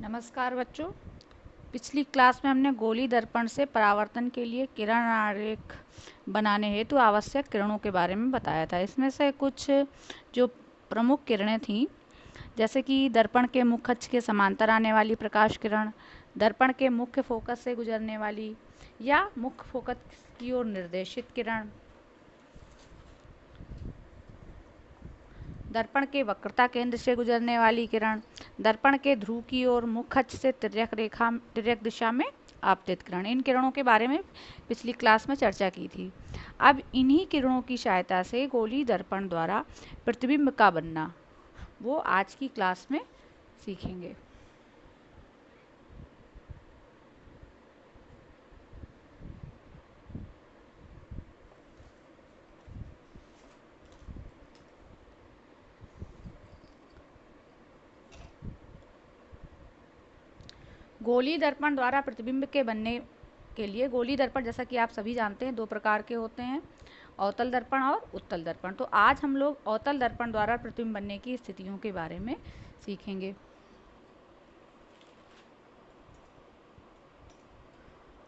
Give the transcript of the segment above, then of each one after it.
नमस्कार बच्चों। पिछली क्लास में हमने गोली दर्पण से परावर्तन के लिए किरण आरेख बनाने हेतु आवश्यक किरणों के बारे में बताया था। इसमें से कुछ जो प्रमुख किरणें थीं, जैसे कि दर्पण के मुख्य अक्ष के समांतर आने वाली प्रकाश किरण, दर्पण के मुख्य फोकस से गुजरने वाली या मुख्य फोकस की ओर निर्देशित किरण, दर्पण के वक्रता केंद्र से गुजरने वाली किरण, दर्पण के ध्रुव की ओर मुख्य अक्ष से तिर्यक दिशा में आपतित किरण। इन किरणों के बारे में पिछली क्लास में चर्चा की थी। अब इन्हीं किरणों की सहायता से गोली दर्पण द्वारा प्रतिबिंब का बनना, वो आज की क्लास में सीखेंगे। गोली दर्पण द्वारा प्रतिबिंब के बनने के लिए गोली दर्पण, जैसा कि आप सभी जानते हैं, दो प्रकार के होते हैं, अवतल दर्पण और उत्तल दर्पण। तो आज हम लोग अवतल दर्पण द्वारा प्रतिबिंब बनने की स्थितियों के बारे में सीखेंगे।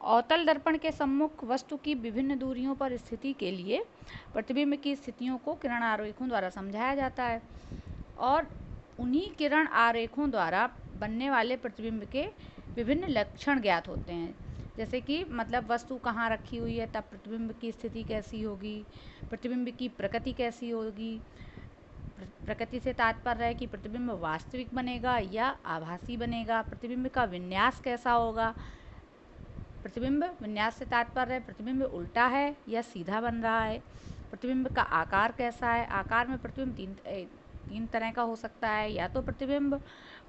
अवतल दर्पण के सम्मुख वस्तु की विभिन्न दूरियों पर स्थिति के लिए प्रतिबिंब की स्थितियों को किरण आरेखों द्वारा समझाया जाता है और उन्हीं किरण आरेखों द्वारा बनने वाले प्रतिबिंब के विभिन्न लक्षण ज्ञात होते हैं। जैसे कि मतलब वस्तु कहाँ रखी हुई है तब प्रतिबिंब की स्थिति कैसी होगी, प्रतिबिंब की प्रकृति कैसी होगी। प्रकृति से तात्पर्य है कि प्रतिबिंब वास्तविक बनेगा या आभासी बनेगा, प्रतिबिंब का विन्यास कैसा होगा। प्रतिबिंब विन्यास से तात्पर्य है प्रतिबिंब उल्टा है या सीधा बन रहा है। प्रतिबिंब का आकार कैसा है, आकार में प्रतिबिंब तीन तरह का हो सकता है, या तो प्रतिबिंब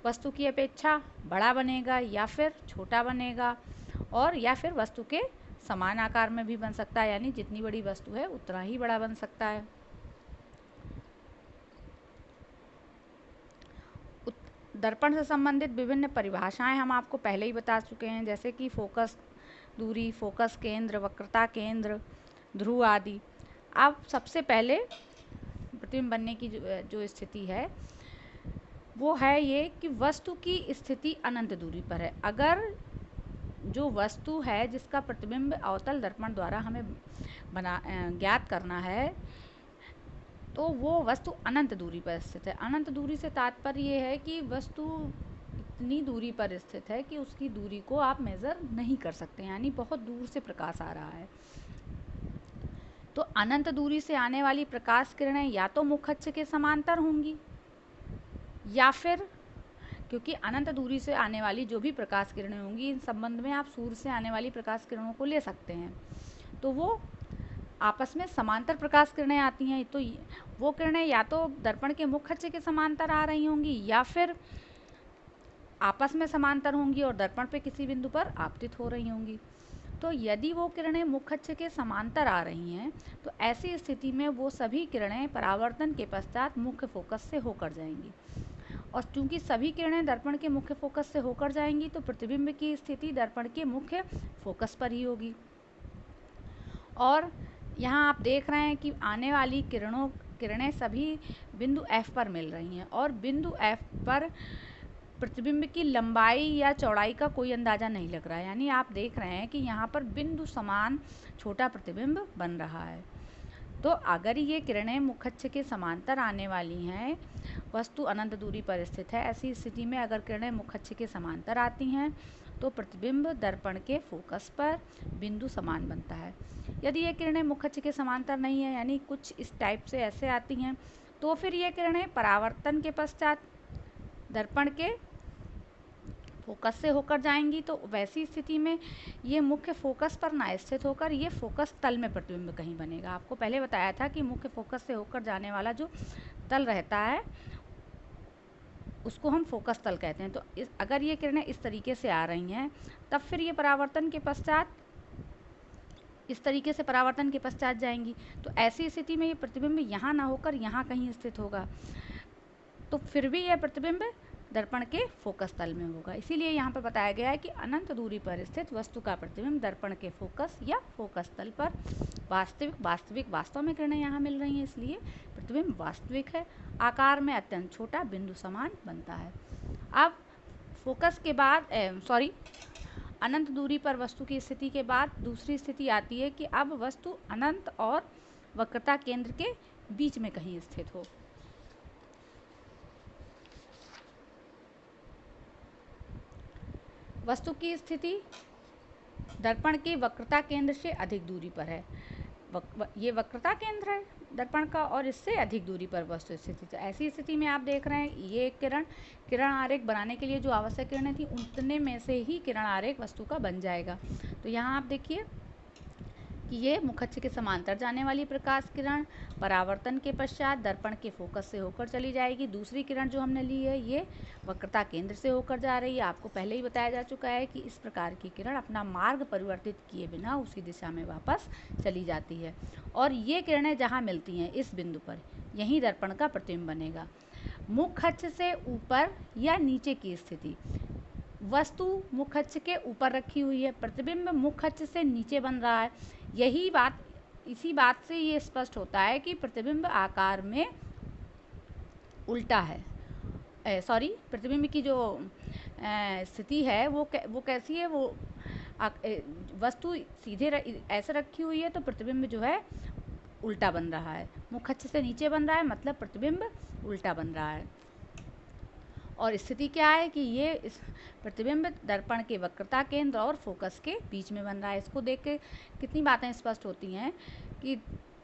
वस्तु की अपेक्षा बड़ा बनेगा या फिर छोटा बनेगा, और या फिर वस्तु के समान आकार में भी बन सकता है, यानी जितनी बड़ी वस्तु है उतना ही बड़ा बन सकता है। दर्पण से संबंधित विभिन्न परिभाषाएं हम आपको पहले ही बता चुके हैं, जैसे कि फोकस दूरी, फोकस केंद्र, वक्रता केंद्र, ध्रुव आदि। अब सबसे पहले प्रतिबिंब बनने की जो स्थिति है वो है ये कि वस्तु की स्थिति अनंत दूरी पर है। अगर जो वस्तु है जिसका प्रतिबिंब अवतल दर्पण द्वारा हमें ज्ञात करना है, तो वो वस्तु अनंत दूरी पर स्थित है। अनंत दूरी से तात्पर्य ये है कि वस्तु इतनी दूरी पर स्थित है कि उसकी दूरी को आप मेज़र नहीं कर सकते, यानी बहुत दूर से प्रकाश आ रहा है। तो अनंत दूरी से आने वाली प्रकाश किरणें या तो मुख्य अक्ष के समांतर होंगी, या फिर क्योंकि अनंत दूरी से आने वाली जो भी प्रकाश किरणें होंगी, इन संबंध में आप सूर्य से आने वाली प्रकाश किरणों को ले सकते हैं, तो वो आपस में समांतर प्रकाश किरणें आती हैं। तो वो किरणें या तो दर्पण के मुख्य अक्ष के समांतर आ रही होंगी या फिर आपस में समांतर होंगी और दर्पण पे किसी बिंदु पर आपतित हो रही होंगी। तो यदि वो किरणें मुख्य अक्ष के समांतर आ रही हैं तो ऐसी स्थिति में वो सभी किरणें परावर्तन के पश्चात मुख्य फोकस से होकर जाएंगी, और चूंकि सभी किरणें दर्पण के मुख्य फोकस से होकर जाएंगी तो प्रतिबिंब की स्थिति दर्पण के मुख्य फोकस पर ही होगी। और यहाँ आप देख रहे हैं कि आने वाली किरणें सभी बिंदु F पर मिल रही हैं, और बिंदु F पर प्रतिबिंब की लंबाई या चौड़ाई का कोई अंदाज़ा नहीं लग रहा है, यानी आप देख रहे हैं कि यहाँ पर बिंदु समान छोटा प्रतिबिंब बन रहा है। तो अगर ये किरणें मुख्य अक्ष के समांतर आने वाली हैं, वस्तु अनंत दूरी पर स्थित है, ऐसी स्थिति में अगर किरणें मुख्य अक्ष के समांतर आती हैं तो प्रतिबिंब दर्पण के फोकस पर बिंदु समान बनता है। यदि ये किरणें मुख्य अक्ष के समांतर नहीं है, यानी कुछ इस टाइप से ऐसे आती हैं, तो फिर ये किरणें परावर्तन के पश्चात दर्पण के फोकस से होकर जाएंगी। तो वैसी स्थिति में ये मुख्य फोकस पर ना स्थित होकर ये फोकस तल में प्रतिबिंब कहीं बनेगा। आपको पहले बताया था कि मुख्य फोकस से होकर जाने वाला जो तल रहता है उसको हम फोकस तल कहते हैं। तो अगर ये किरणें इस तरीके से आ रही हैं तब फिर ये परावर्तन के पश्चात इस तरीके से परावर्तन के पश्चात जाएंगी। तो ऐसी स्थिति में ये प्रतिबिंब यहाँ ना होकर यहाँ कहीं स्थित होगा, तो फिर भी यह प्रतिबिंब दर्पण के फोकस तल में होगा। इसीलिए यहाँ पर बताया गया है कि अनंत दूरी पर स्थित वस्तु का प्रतिबिंब दर्पण के फोकस या फोकस तल पर वास्तव में किरणें यहाँ मिल रही हैं, इसलिए प्रतिबिंब वास्तविक है, आकार में अत्यंत छोटा बिंदु समान बनता है। अब फोकस के बाद अनंत दूरी पर वस्तु की स्थिति के बाद दूसरी स्थिति आती है कि अब वस्तु अनंत और वक्रता केंद्र के बीच में कहीं स्थित हो। वस्तु की स्थिति दर्पण के वक्रता केंद्र से अधिक दूरी पर है। ये वक्रता केंद्र है दर्पण का और इससे अधिक दूरी पर वस्तु स्थिति। तो ऐसी स्थिति में आप देख रहे हैं ये एक किरण आरेख बनाने के लिए जो आवश्यक किरणें थी उतने में से ही किरण आरेख वस्तु का बन जाएगा। तो यहाँ आप देखिए कि ये मुखच्छ के समांतर जाने वाली प्रकाश किरण परावर्तन के पश्चात दर्पण के फोकस से होकर चली जाएगी। दूसरी किरण जो हमने ली है ये वक्रता केंद्र से होकर जा रही है। आपको पहले ही बताया जा चुका है कि इस प्रकार की किरण अपना मार्ग परिवर्तित किए बिना उसी दिशा में वापस चली जाती है और ये किरणें जहाँ मिलती हैं इस बिंदु पर यहीं दर्पण का प्रतिबिंब बनेगा। मुखच्छ से ऊपर या नीचे की स्थिति, वस्तु मुखच्छ के ऊपर रखी हुई है, प्रतिबिंब मुखच्छ से नीचे बन रहा है। इसी बात से ये स्पष्ट होता है कि प्रतिबिंब आकार में उल्टा है। प्रतिबिंब की जो स्थिति है वो कैसी है, वो वस्तु सीधे ऐसे रखी हुई है तो प्रतिबिंब जो है उल्टा बन रहा है। मुखच्छ से नीचे बन रहा है मतलब प्रतिबिंब उल्टा बन रहा है। और स्थिति क्या है कि ये इस प्रतिबिंब दर्पण के वक्रता केंद्र और फोकस के बीच में बन रहा है। इसको देख के कितनी बातें स्पष्ट होती हैं कि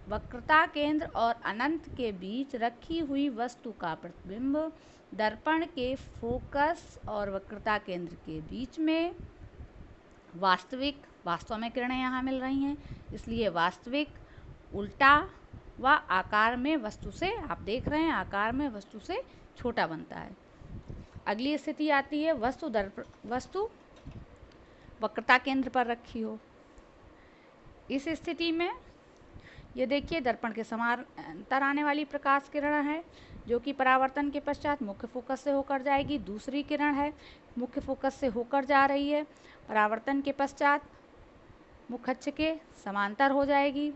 वक्रता केंद्र और अनंत के बीच रखी हुई वस्तु का प्रतिबिंब दर्पण के फोकस और वक्रता केंद्र के बीच में वास्तव में किरणें यहाँ मिल रही हैं, इसलिए वास्तविक उल्टा व आकार में वस्तु से, आप देख रहे हैं, आकार में वस्तु से छोटा बनता है। अगली स्थिति आती है वस्तु वक्रता केंद्र पर रखी हो। इस स्थिति में ये देखिए दर्पण के समांतर आने वाली प्रकाश किरण है जो कि परावर्तन के पश्चात मुख्य फोकस से होकर जाएगी। दूसरी किरण है मुख्य फोकस से होकर जा रही है, परावर्तन के पश्चात मुखच्छ के समांतर हो जाएगी।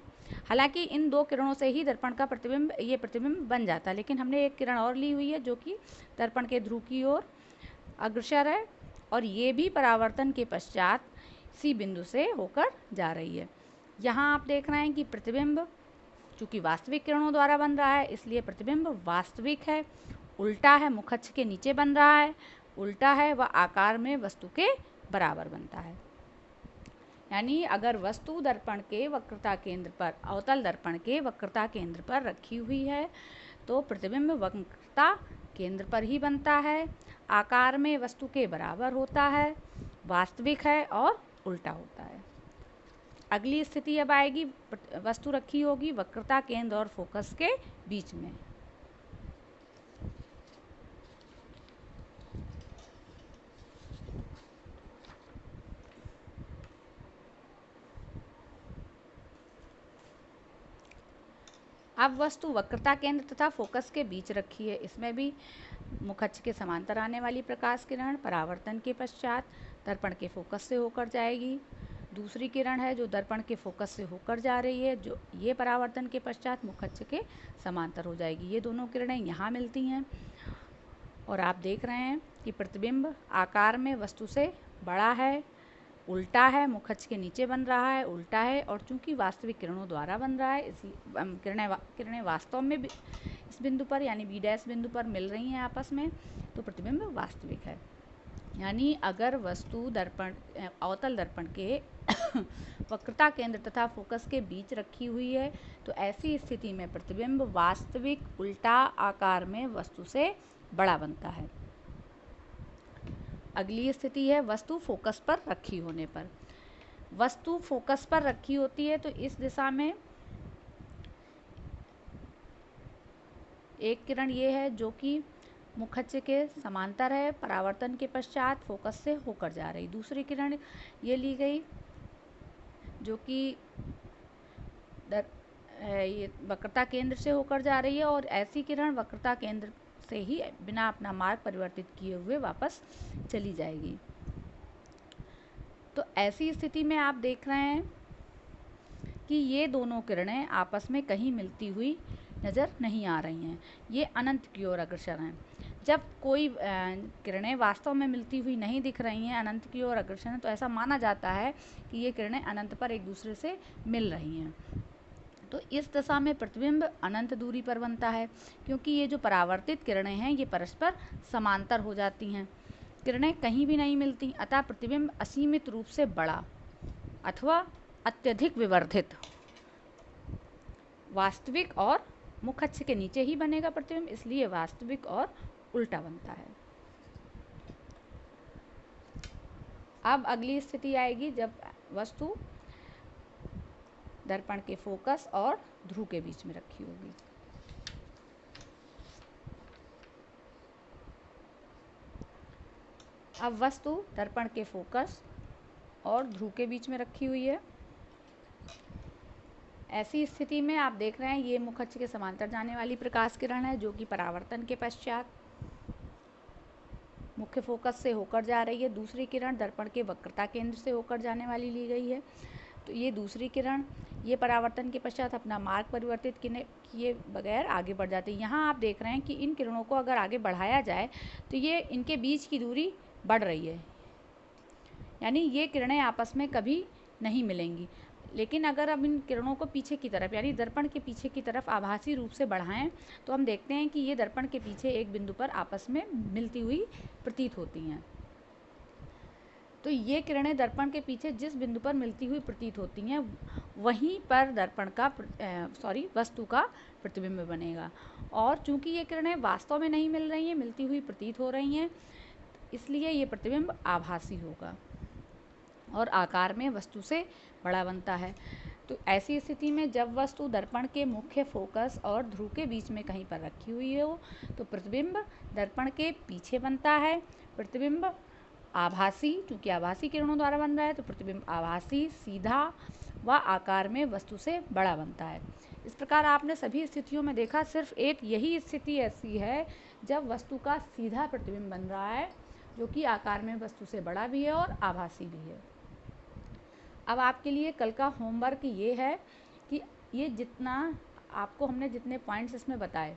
हालांकि इन दो किरणों से ही दर्पण का प्रतिबिंब बन जाता है, लेकिन हमने एक किरण और ली हुई है जो कि दर्पण के ध्रुव की ओर अग्रसर है और ये भी परावर्तन के पश्चात इसी बिंदु से होकर जा रही है। यहाँ आप देख रहे हैं कि प्रतिबिंब चूंकि वास्तविक किरणों द्वारा बन रहा है इसलिए प्रतिबिंब वास्तविक है, उल्टा है, मुखच्छ के नीचे बन रहा है, उल्टा है व आकार में वस्तु के बराबर बनता है। यानी अगर वस्तु दर्पण के वक्रता केंद्र पर, अवतल दर्पण के वक्रता केंद्र पर रखी हुई है तो प्रतिबिंब वक्रता केंद्र पर ही बनता है, आकार में वस्तु के बराबर होता है, वास्तविक है और उल्टा होता है। अगली स्थिति अब आएगी, वस्तु रखी होगी वक्रता केंद्र और फोकस के बीच में। अब वस्तु वक्रता केंद्र तथा फोकस के बीच रखी है। इसमें भी मुखच्छ के समांतर आने वाली प्रकाश किरण परावर्तन के पश्चात दर्पण के फोकस से होकर जाएगी। दूसरी किरण है जो दर्पण के फोकस से होकर जा रही है, जो ये परावर्तन के पश्चात मुखच्छ के समांतर हो जाएगी। ये दोनों किरणें यहाँ मिलती हैं और आप देख रहे हैं कि प्रतिबिंब आकार में वस्तु से बड़ा है, उल्टा है, मुखच्छ के नीचे बन रहा है, उल्टा है और चूंकि वास्तविक किरणों द्वारा बन रहा है इसलिए किरणें वास्तव में इस बिंदु पर यानी बी डैश बिंदु पर मिल रही हैं आपस में, तो प्रतिबिंब वास्तविक है। यानी अगर वस्तु अवतल दर्पण के वक्रता केंद्र तथा फोकस के बीच रखी हुई है तो ऐसी स्थिति में प्रतिबिंब वास्तविक उल्टा आकार में वस्तु से बड़ा बनता है। अगली स्थिति है वस्तु फोकस पर रखी होने पर। वस्तु फोकस पर रखी होती है तो इस दिशा में एक किरण ये है जो कि मुखच्छ के समांतर है, परावर्तन के पश्चात फोकस से होकर जा रही। दूसरी किरण ये ली गई जो कि ये वक्रता केंद्र से होकर जा रही है और ऐसी किरण वक्रता केंद्र से ही बिना अपना मार्ग परिवर्तित किए हुए वापस चली जाएगी। तो ऐसी स्थिति में आप देख रहे हैं कि ये दोनों किरणें आपस में कहीं मिलती हुई नज़र नहीं आ रही हैं, ये अनंत की ओर अग्रसर हैं। जब कोई किरणें वास्तव में मिलती हुई नहीं दिख रही हैं, अनंत की ओर अग्रसर हैं, तो ऐसा माना जाता है कि ये किरणें अनंत पर एक दूसरे से मिल रही हैं। तो इस दशा में प्रतिबिंब अनंत दूरी पर बनता है, क्योंकि ये जो परावर्तित किरणें हैं ये परस्पर समांतर हो जाती हैं। किरणें कहीं भी नहीं मिलती, अतः प्रतिबिंब असीमित रूप से बड़ा अथवा अत्यधिक विवर्धित वास्तविक और मुख्य अक्ष के नीचे ही बनेगा प्रतिबिंब, इसलिए वास्तविक और उल्टा बनता है। अब अगली स्थिति आएगी जब वस्तु दर्पण के फोकस और ध्रुव के बीच में रखी होगी। अब वस्तु दर्पण के फोकस और ध्रुव के बीच में रखी हुई है। ऐसी स्थिति में आप देख रहे हैं ये मुख्य अक्ष के समांतर जाने वाली प्रकाश किरण है, जो कि परावर्तन के पश्चात मुख्य फोकस से होकर जा रही है। दूसरी किरण दर्पण के वक्रता केंद्र से होकर जाने वाली ली गई है। तो ये दूसरी किरण ये परावर्तन के पश्चात अपना मार्ग परिवर्तित किए बगैर आगे बढ़ जाती है। यहाँ आप देख रहे हैं कि इन किरणों को अगर आगे बढ़ाया जाए तो ये इनके बीच की दूरी बढ़ रही है, यानी ये किरणें आपस में कभी नहीं मिलेंगी। लेकिन अगर अब इन किरणों को पीछे की तरफ यानी दर्पण के पीछे की तरफ आभासी रूप से बढ़ाएं तो हम देखते हैं कि ये दर्पण के पीछे एक बिंदु पर आपस में मिलती हुई प्रतीत होती हैं। तो ये किरणें दर्पण के पीछे जिस बिंदु पर मिलती हुई प्रतीत होती हैं वहीं पर दर्पण का वस्तु का प्रतिबिंब बनेगा। और चूंकि ये किरणें वास्तव में नहीं मिल रही हैं, मिलती हुई प्रतीत हो रही हैं, इसलिए ये प्रतिबिंब आभासी होगा और आकार में वस्तु से बड़ा बनता है। तो ऐसी स्थिति में जब वस्तु दर्पण के मुख्य फोकस और ध्रुव के बीच में कहीं पर रखी हुई हो तो प्रतिबिंब दर्पण के पीछे बनता है। प्रतिबिंब आभासी, क्योंकि आभासी किरणों द्वारा बन रहा है तो प्रतिबिंब आभासी, सीधा व आकार में वस्तु से बड़ा बनता है। इस प्रकार आपने सभी स्थितियों में देखा, सिर्फ एक यही स्थिति ऐसी है जब वस्तु का सीधा प्रतिबिंब बन रहा है, जो कि आकार में वस्तु से बड़ा भी है और आभासी भी है। अब आपके लिए कल का होमवर्क ये है कि ये जितना आपको हमने जितने पॉइंट्स इसमें बताए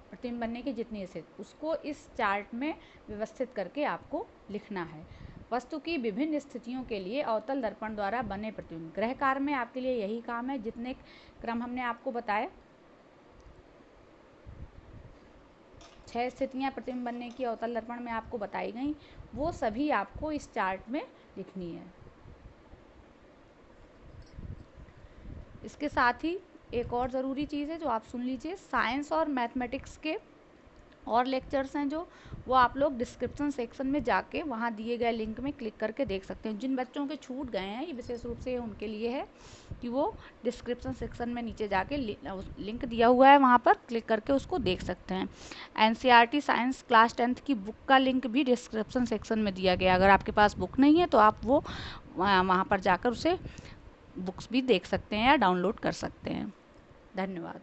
प्रतिबिंब बनने की जितनी स्थिति, उसको इस चार्ट में व्यवस्थित करके आपको लिखना है। वस्तु की विभिन्न स्थितियों के लिए अवतल दर्पण द्वारा बने प्रतिबिंब। गृह कार्य में आपके लिए यही काम है, जितने क्रम हमने आपको बताए 6 स्थितियां प्रतिबिंब बनने की अवतल दर्पण में आपको बताई गई, वो सभी आपको इस चार्ट में लिखनी है। इसके साथ ही एक और ज़रूरी चीज़ है जो आप सुन लीजिए, साइंस और मैथमेटिक्स के और लेक्चर्स हैं जो वो आप लोग डिस्क्रिप्शन सेक्शन में जाके वहाँ दिए गए लिंक में क्लिक करके देख सकते हैं। जिन बच्चों के छूट गए हैं ये विशेष रूप से उनके लिए है कि वो डिस्क्रिप्शन सेक्शन में नीचे जाके लिंक दिया हुआ है, वहाँ पर क्लिक करके उसको देख सकते हैं। NCERT साइंस क्लास 10th की बुक का लिंक भी डिस्क्रिप्शन सेक्शन में दिया गया। अगर आपके पास बुक नहीं है तो आप वो वहाँ पर जाकर उसे बुक्स भी देख सकते हैं या डाउनलोड कर सकते हैं। धन्यवाद।